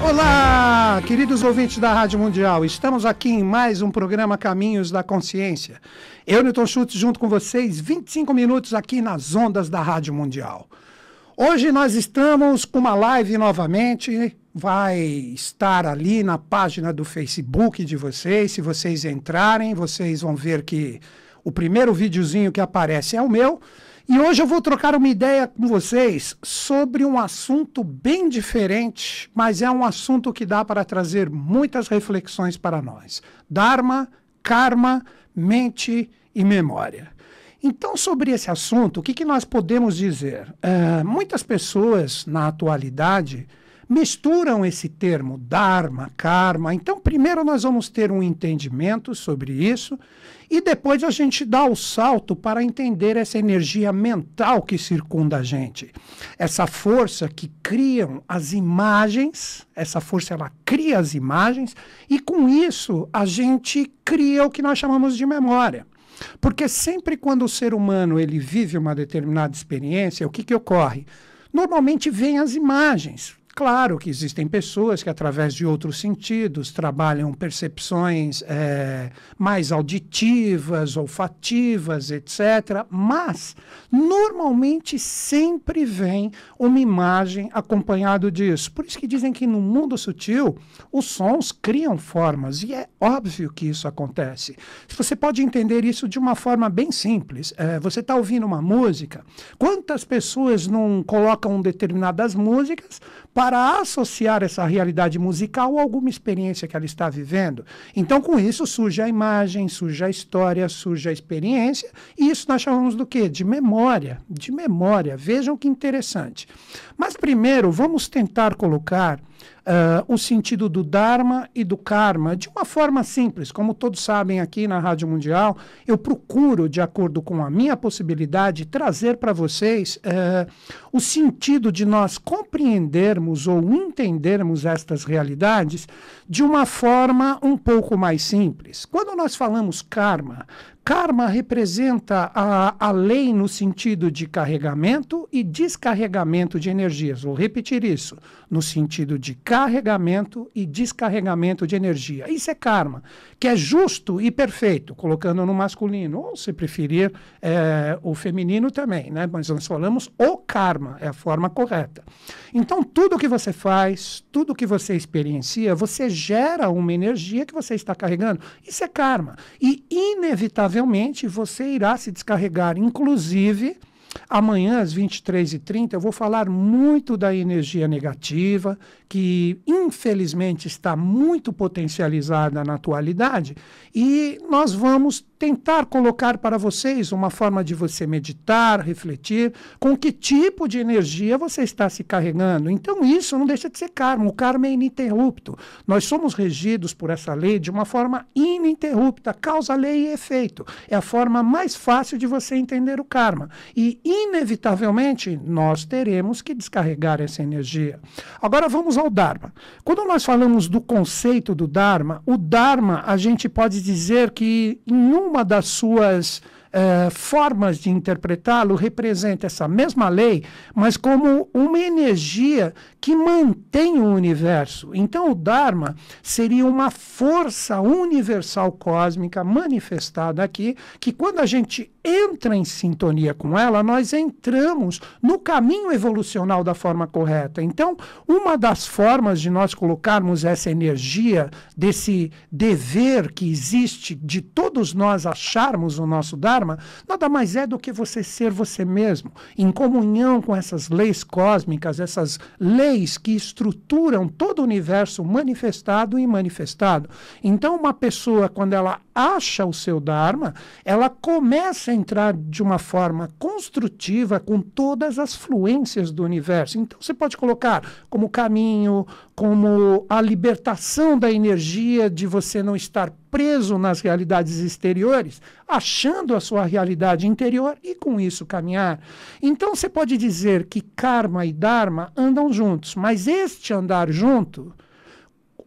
Olá, queridos ouvintes da Rádio Mundial. Estamos aqui em mais um programa Caminhos da Consciência. Eu, Newton Schultz, junto com vocês, 25 minutos aqui nas ondas da Rádio Mundial. Hoje nós estamos com uma live novamente. Vai estar ali na página do Facebook de vocês. Se vocês entrarem, vocês vão ver que o primeiro videozinho que aparece é o meu. E hoje eu vou trocar uma ideia com vocês sobre um assunto bem diferente, mas é um assunto que dá para trazer muitas reflexões para nós. Dharma, karma, mente e memória. Então, sobre esse assunto, o que nós podemos dizer? Muitas pessoas, na atualidade, misturam esse termo Dharma, Karma. Então, primeiro nós vamos ter um entendimento sobre isso e depois a gente dá o salto para entender essa energia mental que circunda a gente. Essa força que criam as imagens, essa força ela cria as imagens e com isso a gente cria o que nós chamamos de memória. Porque sempre quando o ser humano ele vive uma determinada experiência, o que ocorre? Normalmente vêm as imagens. Claro que existem pessoas que, através de outros sentidos, trabalham percepções mais auditivas, olfativas, etc. Mas, normalmente, sempre vem uma imagem acompanhado disso. Por isso que dizem que no mundo sutil, os sons criam formas, e é óbvio que isso acontece. Você pode entender isso de uma forma bem simples. Você está ouvindo uma música, quantas pessoas não colocam determinadas músicas para associar essa realidade musical a alguma experiência que ela está vivendo. Então, com isso, surge a imagem, surge a história, surge a experiência, e isso nós chamamos do quê? De memória. De memória. Vejam que interessante. Mas, primeiro, vamos tentar colocar o sentido do Dharma e do Karma de uma forma simples. Como todos sabem aqui na Rádio Mundial, eu procuro, de acordo com a minha possibilidade, trazer para vocês o sentido de nós compreendermos ou entendermos estas realidades de uma forma um pouco mais simples. Quando nós falamos Karma, Karma representa a lei no sentido de carregamento e descarregamento de energias. Vou repetir isso. No sentido de carregamento e descarregamento de energia. Isso é karma, que é justo e perfeito, colocando no masculino, ou se preferir, o feminino também, né? Mas nós falamos o karma, é a forma correta. Então, tudo que você faz, tudo que você experiencia, você gera uma energia que você está carregando. Isso é karma. E, inevitavelmente, você irá se descarregar, inclusive. Amanhã, às 23h30, eu vou falar muito da energia negativa, que infelizmente está muito potencializada na atualidade, e nós vamos tentar colocar para vocês uma forma de você meditar, refletir, com que tipo de energia você está se carregando. Então isso não deixa de ser karma, o karma é ininterrupto. Nós somos regidos por essa lei de uma forma ininterrupta, causa, lei e efeito. É a forma mais fácil de você entender o karma. E inevitavelmente nós teremos que descarregar essa energia. Agora vamos ao Dharma. Quando nós falamos do conceito do Dharma, o Dharma a gente pode dizer que em uma das suas formas de interpretá-lo representa essa mesma lei, mas como uma energia que mantém o universo. Então o Dharma seria uma força universal cósmica manifestada aqui, que quando a gente entra em sintonia com ela, nós entramos no caminho evolucional da forma correta. Então, uma das formas de nós colocarmos essa energia, desse dever que existe de todos nós acharmos o nosso Dharma, nada mais é do que você ser você mesmo, em comunhão com essas leis cósmicas, essas leis que estruturam todo o universo manifestado e imanifestado. Então, uma pessoa, quando ela acha o seu Dharma, ela começa a entrar de uma forma construtiva com todas as fluências do universo. Então, você pode colocar como caminho, como a libertação da energia de você não estar preso nas realidades exteriores, achando a sua realidade interior e com isso caminhar. Então você pode dizer que karma e dharma andam juntos, mas este andar junto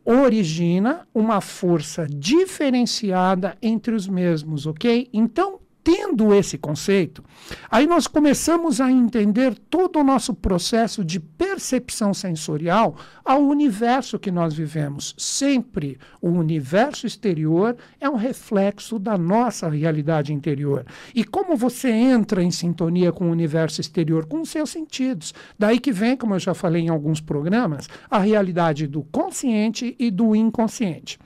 origina uma força diferenciada entre os mesmos, ok? Então tendo esse conceito, aí nós começamos a entender todo o nosso processo de percepção sensorial ao universo que nós vivemos. Sempre o universo exterior é um reflexo da nossa realidade interior. E como você entra em sintonia com o universo exterior? Com os seus sentidos. Daí que vem, como eu já falei em alguns programas, a realidade do consciente e do inconsciente.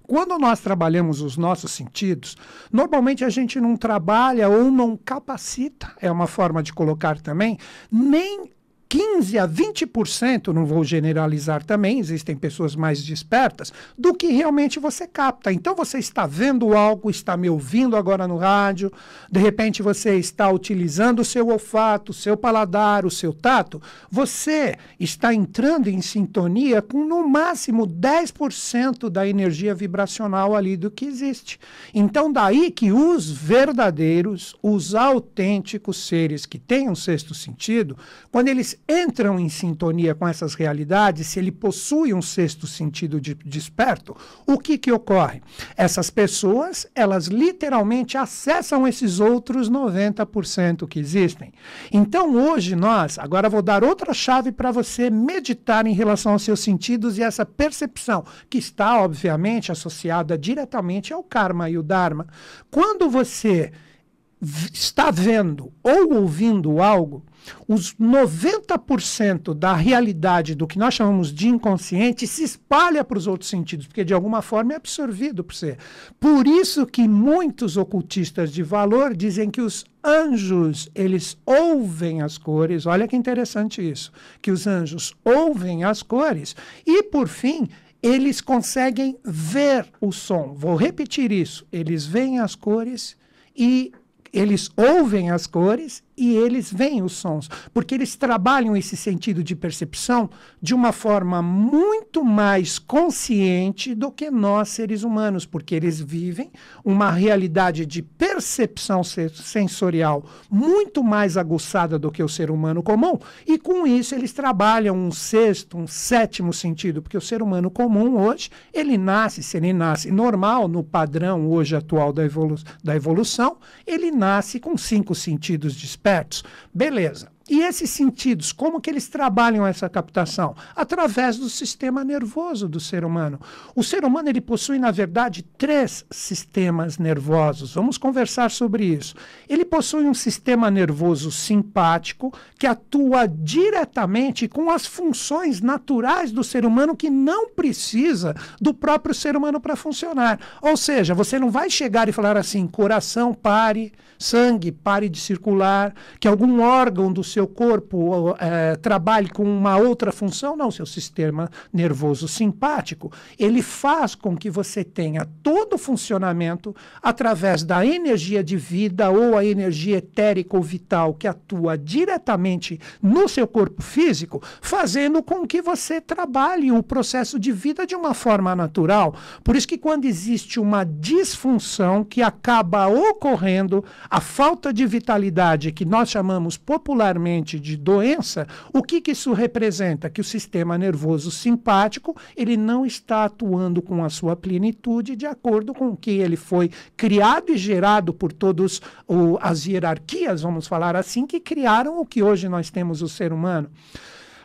Quando nós trabalhamos os nossos sentidos, normalmente a gente não trabalha ou não capacita, é uma forma de colocar também, nem 15 a 20%, não vou generalizar também, existem pessoas mais despertas, do que realmente você capta. Então você está vendo algo, está me ouvindo agora no rádio, de repente você está utilizando o seu olfato, o seu paladar, o seu tato, você está entrando em sintonia com no máximo 10% da energia vibracional ali do que existe. Então daí que os verdadeiros, os autênticos seres que têm um sexto sentido, quando eles entram em sintonia com essas realidades, se ele possui um sexto sentido desperto, o que ocorre? Essas pessoas, elas literalmente acessam esses outros 90% que existem. Então hoje agora vou dar outra chave para você meditar em relação aos seus sentidos e essa percepção, que está obviamente associada diretamente ao karma e o dharma. Quando você está vendo ou ouvindo algo, os 90% da realidade do que nós chamamos de inconsciente se espalha para os outros sentidos, porque de alguma forma é absorvido por você. Por isso que muitos ocultistas de valor dizem que os anjos, eles ouvem as cores, olha que interessante isso, que os anjos ouvem as cores e, por fim, eles conseguem ver o som. Vou repetir isso, eles veem as cores e eles ouvem as cores e eles veem os sons, porque eles trabalham esse sentido de percepção de uma forma muito mais consciente do que nós, seres humanos, porque eles vivem uma realidade de percepção sensorial muito mais aguçada do que o ser humano comum, e com isso eles trabalham um sexto, um sétimo sentido, porque o ser humano comum hoje, ele nasce, se ele nasce normal, no padrão hoje atual da evolução, ele nasce com 5 sentidos despertos. Beleza. E esses sentidos, como que eles trabalham essa captação? Através do sistema nervoso do ser humano. O ser humano, ele possui, na verdade, 3 sistemas nervosos. Vamos conversar sobre isso. Ele possui um sistema nervoso simpático, que atua diretamente com as funções naturais do ser humano, que não precisa do próprio ser humano para funcionar. Ou seja, você não vai chegar e falar assim, coração pare, sangue pare de circular, que algum órgão do seu corpo trabalhe com uma outra função. Não, seu sistema nervoso simpático, ele faz com que você tenha todo o funcionamento através da energia de vida ou a energia etérica ou vital que atua diretamente no seu corpo físico, fazendo com que você trabalhe o processo de vida de uma forma natural. Por isso que quando existe uma disfunção que acaba ocorrendo, a falta de vitalidade, que nós chamamos popularmente de doença, o que isso representa? Que o sistema nervoso simpático, ele não está atuando com a sua plenitude de acordo com o que ele foi criado e gerado por todas as hierarquias, vamos falar assim, que criaram o que hoje nós temos o ser humano.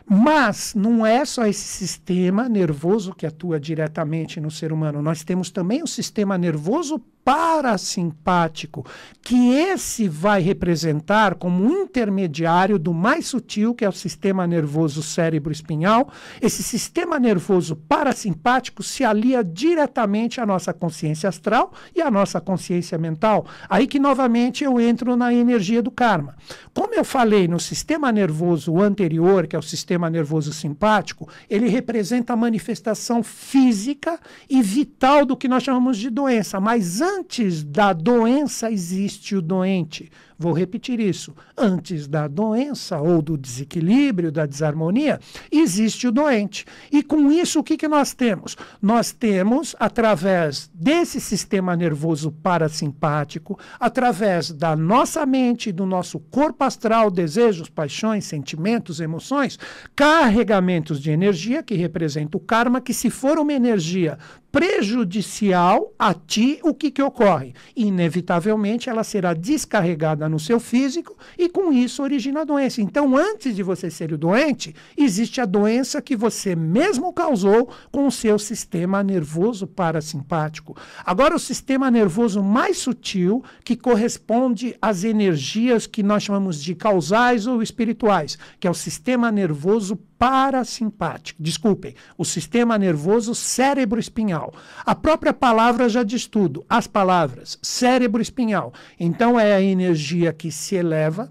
Mas não é só esse sistema nervoso que atua diretamente no ser humano. Nós temos também o sistema nervoso parasimpático, que esse vai representar como um intermediário do mais sutil, que é o sistema nervoso cérebro-espinhal. Esse sistema nervoso parasimpático se alia diretamente à nossa consciência astral e à nossa consciência mental. Aí que, novamente, eu entro na energia do karma. Como eu falei no sistema nervoso anterior, que é o sistema nervoso simpático, ele representa a manifestação física e vital do que nós chamamos de doença, mas antes da doença existe o doente. Vou repetir isso. Antes da doença ou do desequilíbrio, da desarmonia, existe o doente. E com isso, o que nós temos? Nós temos, através desse sistema nervoso parasimpático, através da nossa mente, do nosso corpo astral, desejos, paixões, sentimentos, emoções, carregamentos de energia, que representa o karma, que se for uma energia prejudicial a ti, o que ocorre? Inevitavelmente, ela será descarregada no seu físico e, com isso, origina a doença. Então, antes de você ser o doente, existe a doença que você mesmo causou com o seu sistema nervoso parasimpático. Agora, o sistema nervoso mais sutil, que corresponde às energias que nós chamamos de causais ou espirituais, que é o sistema nervoso parasimpático. Desculpem, o sistema nervoso cérebro-espinhal. A própria palavra já diz tudo. As palavras cérebro-espinhal. Então, é a energia que se eleva,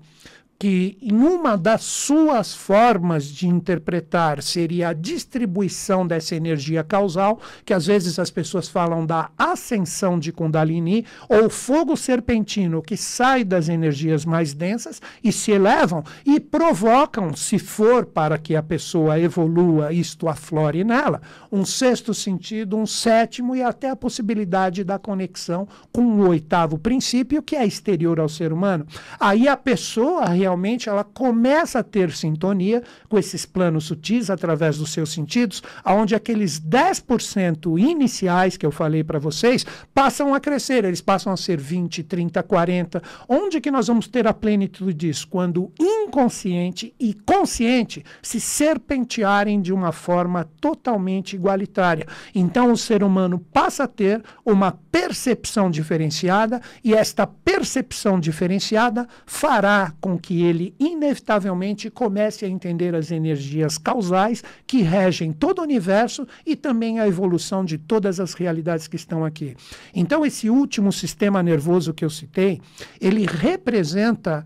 que em uma das suas formas de interpretar seria a distribuição dessa energia causal, que às vezes as pessoas falam da ascensão de Kundalini, ou fogo serpentino que sai das energias mais densas e se elevam e provocam, se for para que a pessoa evolua, isto aflore nela, um sexto sentido, um sétimo e até a possibilidade da conexão com o oitavo princípio, que é exterior ao ser humano. Aí a pessoa realmente ela começa a ter sintonia com esses planos sutis através dos seus sentidos, onde aqueles 10% iniciais que eu falei para vocês passam a crescer, eles passam a ser 20, 30, 40. Onde que nós vamos ter a plenitude disso? Quando inconsciente e consciente se serpentearem de uma forma totalmente igualitária. Então o ser humano passa a ter uma percepção diferenciada e esta percepção diferenciada fará com que ele inevitavelmente comece a entender as energias causais que regem todo o universo e também a evolução de todas as realidades que estão aqui. Então, esse último sistema nervoso que eu citei, ele representa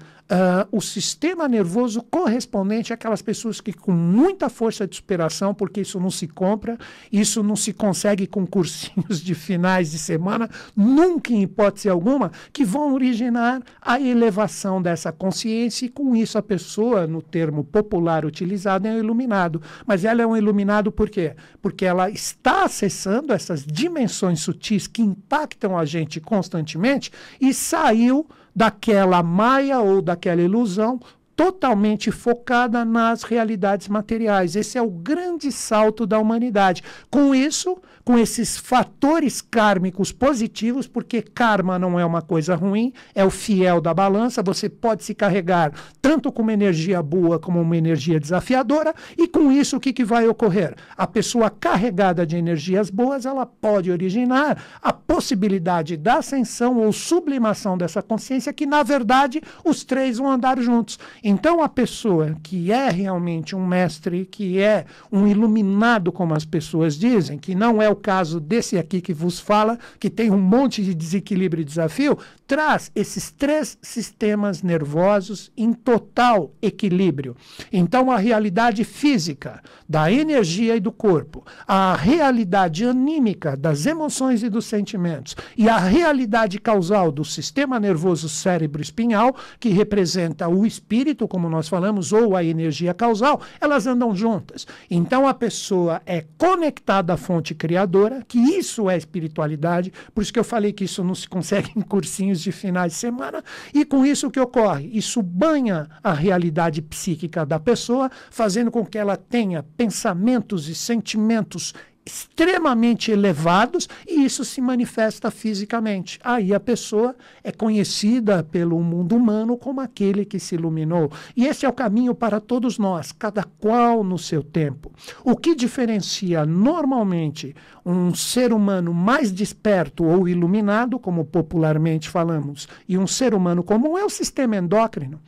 o sistema nervoso correspondente àquelas pessoas que com muita força de superação, porque isso não se compra, isso não se consegue com cursinhos de finais de semana, nunca em hipótese alguma, que vão originar a elevação dessa consciência e com isso a pessoa, no termo popular utilizado, é um iluminado. Mas ela é um iluminado por quê? Porque ela está acessando essas dimensões sutis que impactam a gente constantemente e saiu daquela maia ou daquela ilusão totalmente focada nas realidades materiais. Esse é o grande salto da humanidade. Com isso, com esses fatores kármicos positivos, porque karma não é uma coisa ruim, é o fiel da balança, você pode se carregar tanto com uma energia boa como uma energia desafiadora, e com isso o que vai ocorrer? A pessoa carregada de energias boas, ela pode originar a possibilidade da ascensão ou sublimação dessa consciência, que na verdade os três vão andar juntos. Então, a pessoa que é realmente um mestre, que é um iluminado, como as pessoas dizem, que não é o caso desse aqui que vos fala, que tem um monte de desequilíbrio e desafio, traz esses três sistemas nervosos em total equilíbrio. Então, a realidade física da energia e do corpo, a realidade anímica das emoções e dos sentimentos e a realidade causal do sistema nervoso cérebro-espinhal, que representa o espírito, como nós falamos, ou a energia causal, elas andam juntas. Então, a pessoa é conectada à fonte criadora, que isso é espiritualidade, por isso que eu falei que isso não se consegue em cursinhos de finais de semana, e com isso o que ocorre? Isso banha a realidade psíquica da pessoa, fazendo com que ela tenha pensamentos e sentimentos extremamente elevados, e isso se manifesta fisicamente. Aí a pessoa é conhecida pelo mundo humano como aquele que se iluminou. E esse é o caminho para todos nós, cada qual no seu tempo. O que diferencia normalmente um ser humano mais desperto ou iluminado, como popularmente falamos, e um ser humano comum é o sistema endócrino.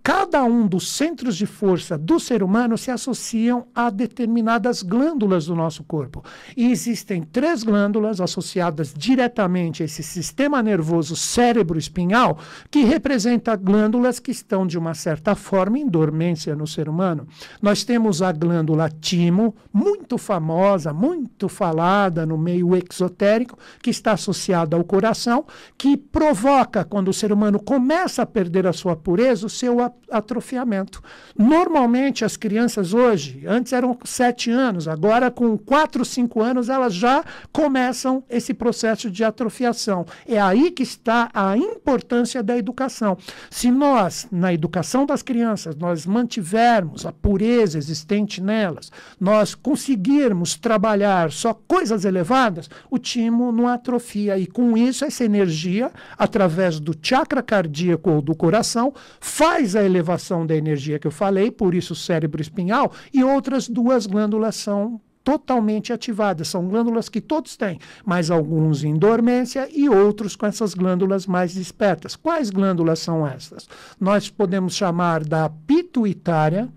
Cada um dos centros de força do ser humano se associam a determinadas glândulas do nosso corpo. E existem 3 glândulas associadas diretamente a esse sistema nervoso cérebro-espinhal, que representa glândulas que estão, de uma certa forma, em dormência no ser humano. Nós temos a glândula timo, muito famosa, muito falada no meio exotérico, que está associada ao coração, que provoca, quando o ser humano começa a perder a sua pureza, o seu atrofiamento. Normalmente, as crianças hoje, antes eram 7 anos, agora com 4, 5 anos, elas já começam esse processo de atrofiação. É aí que está a importância da educação. Se nós, na educação das crianças, nós mantivermos a pureza existente nelas, nós conseguirmos trabalhar só coisas elevadas, o timo não atrofia. E com isso, essa energia, através do chakra cardíaco ou do coração, faz a elevação da energia que eu falei, por isso o cérebro espinhal, e outras 2 glândulas são totalmente ativadas. São glândulas que todos têm, mas alguns em dormência e outros com essas glândulas mais despertas. Quais glândulas são essas? Nós podemos chamar da pituitária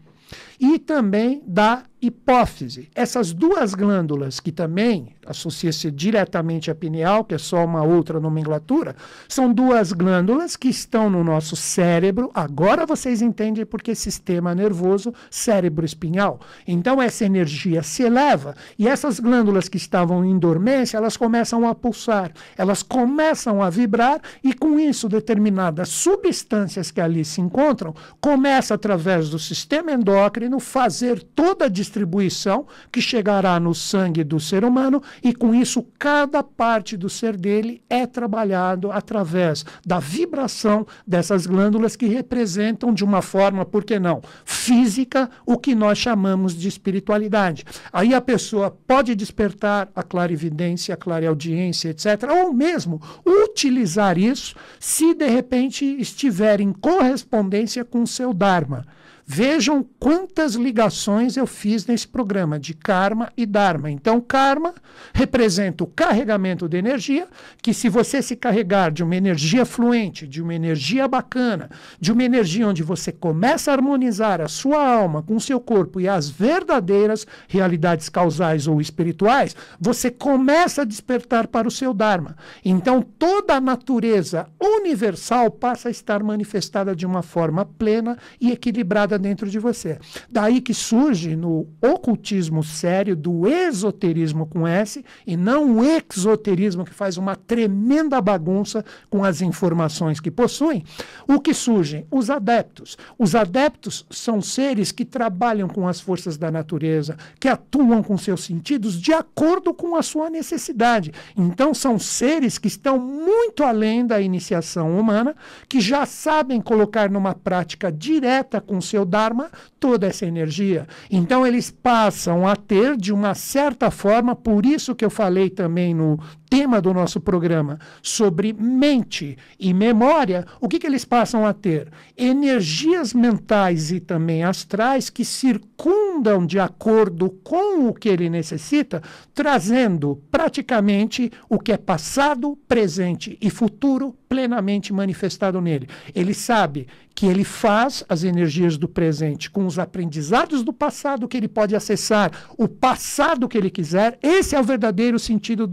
e também da hipófise. Essas 2 glândulas, que também associa-se diretamente à pineal, que é só uma outra nomenclatura, são 2 glândulas que estão no nosso cérebro. Agora vocês entendem por que sistema nervoso, cérebro espinhal. Então essa energia se eleva e essas glândulas que estavam em dormência, elas começam a pulsar, elas começam a vibrar e com isso determinadas substâncias que ali se encontram, começa através do sistema endócrino fazer toda a distribuição que chegará no sangue do ser humano e com isso cada parte do ser dele é trabalhado através da vibração dessas glândulas que representam de uma forma, por que não, física, o que nós chamamos de espiritualidade. Aí a pessoa pode despertar a clarividência, a clareaudiência, etc., ou mesmo utilizar isso se de repente estiver em correspondência com o seu Dharma. Vejam quantas ligações eu fiz nesse programa de karma e dharma. Então, karma representa o carregamento de energia, que se você se carregar de uma energia fluente, de uma energia bacana, de uma energia onde você começa a harmonizar a sua alma com o seu corpo e as verdadeiras realidades causais ou espirituais, você começa a despertar para o seu dharma. Então, toda a natureza universal passa a estar manifestada de uma forma plena e equilibrada dentro de você. Daí que surge no ocultismo sério do esoterismo com S e não o exoterismo que faz uma tremenda bagunça com as informações que possuem. O que surgem? Os adeptos. Os adeptos são seres que trabalham com as forças da natureza, que atuam com seus sentidos de acordo com a sua necessidade. Então são seres que estão muito além da iniciação humana, que já sabem colocar numa prática direta com seu Dharma toda essa energia. Então eles passam a ter, de uma certa forma, por isso que eu falei também no tema do nosso programa, sobre mente e memória, o que eles passam a ter? Energias mentais e também astrais que circundam de acordo com o que ele necessita, trazendo praticamente o que é passado, presente e futuro plenamente manifestado nele. Ele sabe que ele faz as energias do presente com os aprendizados do passado, que ele pode acessar o passado que ele quiser. Esse é o verdadeiro sentido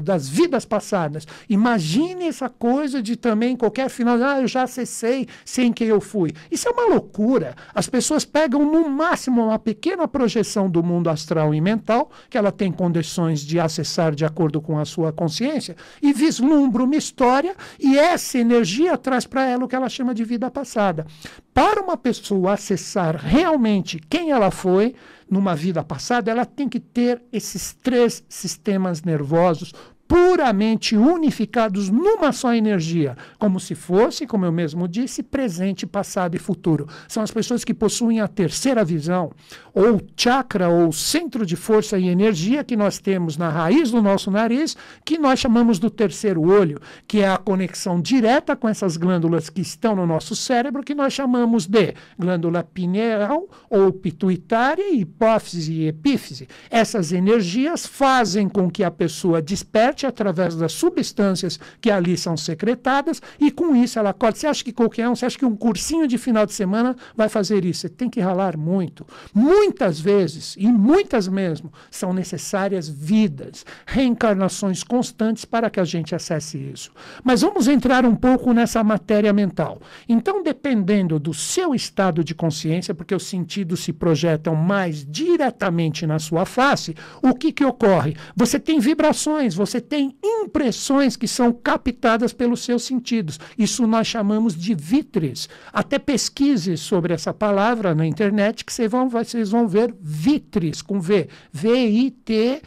das vidas passadas. Imagine essa coisa de também qualquer final, eu já acessei sem que eu fui. Isso é uma loucura. As pessoas pegam no máximo uma pequena projeção do mundo astral e mental, que ela tem condições de acessar de acordo com a sua consciência, e vislumbra uma história, e essa energia traz para ela o que ela chama de vida passada. Para uma pessoa acessar realmente quem ela foi numa vida passada, ela tem que ter esses 3 sistemas nervosos puramente unificados numa só energia, como se fosse, como eu mesmo disse, presente, passado e futuro. São as pessoas que possuem a terceira visão, ou chakra, ou centro de força e energia que nós temos na raiz do nosso nariz, que nós chamamos do terceiro olho, que é a conexão direta com essas glândulas que estão no nosso cérebro, que nós chamamos de glândula pineal, ou pituitária, hipófise e epífise. Essas energias fazem com que a pessoa desperte através das substâncias que ali são secretadas e com isso ela acorda. Você acha que qualquer um, você acha que um cursinho de final de semana vai fazer isso? Você tem que ralar muito. Muitas vezes, e muitas mesmo, são necessárias vidas, reencarnações constantes para que a gente acesse isso. Mas vamos entrar um pouco nessa matéria mental. Então, dependendo do seu estado de consciência, porque os sentidos se projetam mais diretamente na sua face, o que ocorre? Você tem vibrações, você tem impressões que são captadas pelos seus sentidos. Isso nós chamamos de vitres. Até pesquise sobre essa palavra na internet que vocês vão ver vitres, com V. V-I-T-R-I-S.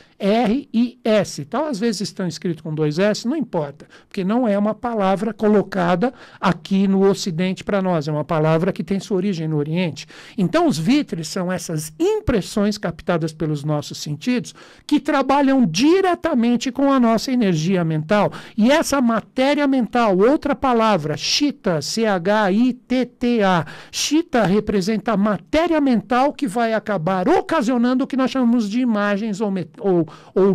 Então, às vezes estão escritos com 2 S, não importa, porque não é uma palavra colocada aqui no Ocidente para nós, é uma palavra que tem sua origem no Oriente. Então, os vitres são essas impressões captadas pelos nossos sentidos que trabalham diretamente com a nossa energia mental. E essa matéria mental, outra palavra, Chitta, C-H-I-T-T-A. Chitta representa a matéria mental que vai acabar ocasionando o que nós chamamos de imagens ou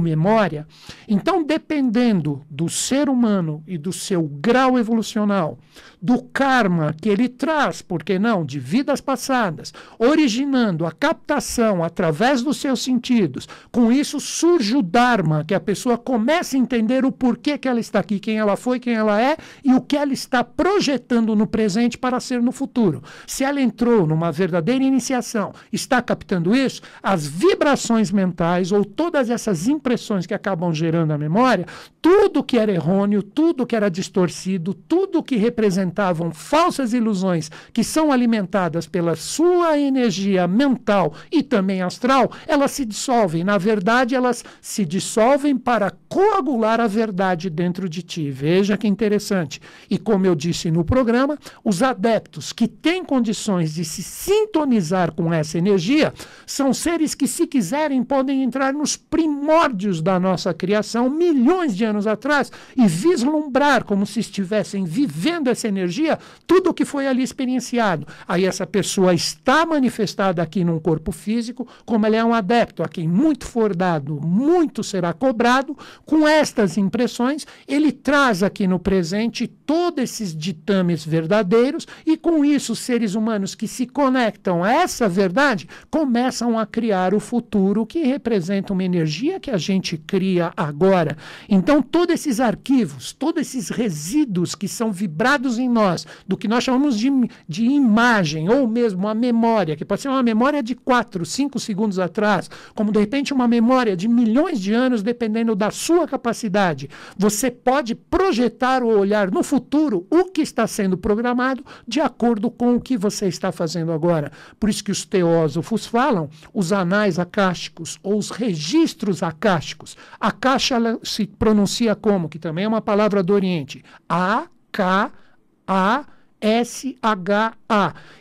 memória. Então, dependendo do ser humano e do seu grau evolucional, do karma que ele traz, por que não, de vidas passadas, originando a captação através dos seus sentidos, com isso surge o Dharma, que a pessoa começa a entender o porquê que ela está aqui, quem ela foi, quem ela é e o que ela está projetando no presente para ser no futuro. Se ela entrou numa verdadeira iniciação, está captando isso, as vibrações mentais ou todas essas impressões que acabam gerando a memória, tudo que era errôneo, tudo que era distorcido, tudo que representavam falsas ilusões que são alimentadas pela sua energia mental e também astral, elas se dissolvem. Na verdade, elas se dissolvem para coagular a verdade dentro de ti. Veja que interessante. E como eu disse no programa, os adeptos que têm condições de se sintonizar com essa energia são seres que, se quiserem, podem entrar nos primórdios da nossa criação, milhões de anos atrás, e vislumbrar como se estivessem vivendo essa energia, tudo o que foi ali experienciado. Aí essa pessoa está manifestada aqui num corpo físico, como ele é um adepto, a quem muito for dado, muito será cobrado. Com estas impressões, ele traz aqui no presente todos esses ditames verdadeiros e, com isso, os seres humanos que se conectam a essa verdade começam a criar o futuro, que representa uma energia que a gente cria agora. Então, todos esses arquivos, todos esses resíduos que são vibrados em nós, do que nós chamamos de imagem, ou mesmo a memória, que pode ser uma memória de 4, 5 segundos atrás, como de repente uma memória de milhões de anos, dependendo da sua capacidade. Você pode projetar ou olhar no futuro o que está sendo programado de acordo com o que você está fazendo agora. Por isso que os teósofos falam, os anais akáshicos, ou os registros akáshicos. Akasha se pronuncia como, que também é uma palavra do Oriente, A-K-A-S-H-A.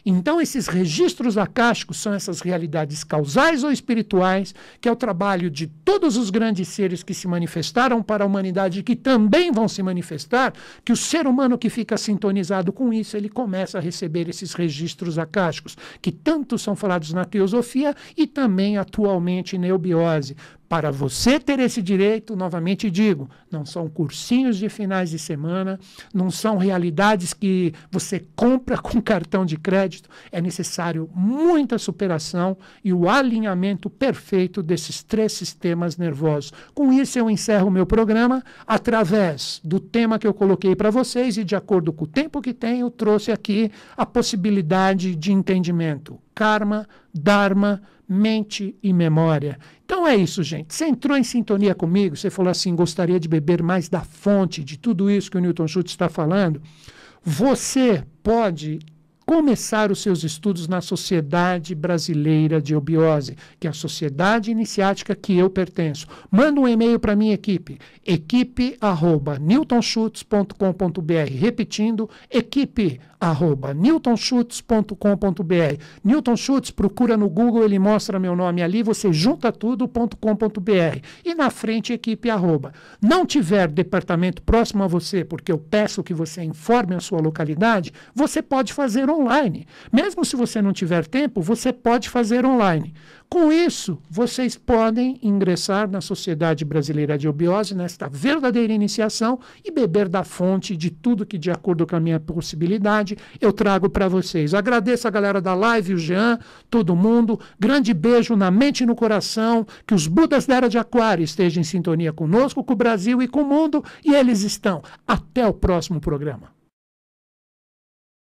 Então, esses registros akáshicos são essas realidades causais ou espirituais, que é o trabalho de todos os grandes seres que se manifestaram para a humanidade e que também vão se manifestar, que o ser humano que fica sintonizado com isso, ele começa a receber esses registros akáshicos, que tanto são falados na teosofia e também atualmente na eubiose. Para você ter esse direito, novamente digo, não são cursinhos de finais de semana, não são realidades que você compra com cartão de crédito, é necessário muita superação e o alinhamento perfeito desses 3 sistemas nervosos. Com isso eu encerro o meu programa através do tema que eu coloquei para vocês e, de acordo com o tempo que tenho, trouxe aqui a possibilidade de entendimento. Karma, Dharma, mente e memória. Então é isso, gente. Você entrou em sintonia comigo, você falou assim, gostaria de beber mais da fonte de tudo isso que o Newton Schultz está falando. Você pode começar os seus estudos na Sociedade Brasileira de Eubiose, que é a sociedade iniciática que eu pertenço. Manda um e-mail para a minha equipe, equipe@newtonschutz.com.br. Repetindo, equipe@newtonschutz.com.br. Newton Schutz, procura no Google, ele mostra meu nome ali, você junta tudo.com.br. E na frente, equipe @. Não tiver departamento próximo a você, porque eu peço que você informe a sua localidade, você pode fazer online. Mesmo se você não tiver tempo, você pode fazer online. Com isso, vocês podem ingressar na Sociedade Brasileira de Eubiose, nesta verdadeira iniciação, e beber da fonte de tudo que, de acordo com a minha possibilidade, eu trago para vocês. Agradeço a galera da live, o Jean, todo mundo. Grande beijo na mente e no coração. Que os Budas da Era de Aquário estejam em sintonia conosco, com o Brasil e com o mundo, e eles estão. Até o próximo programa.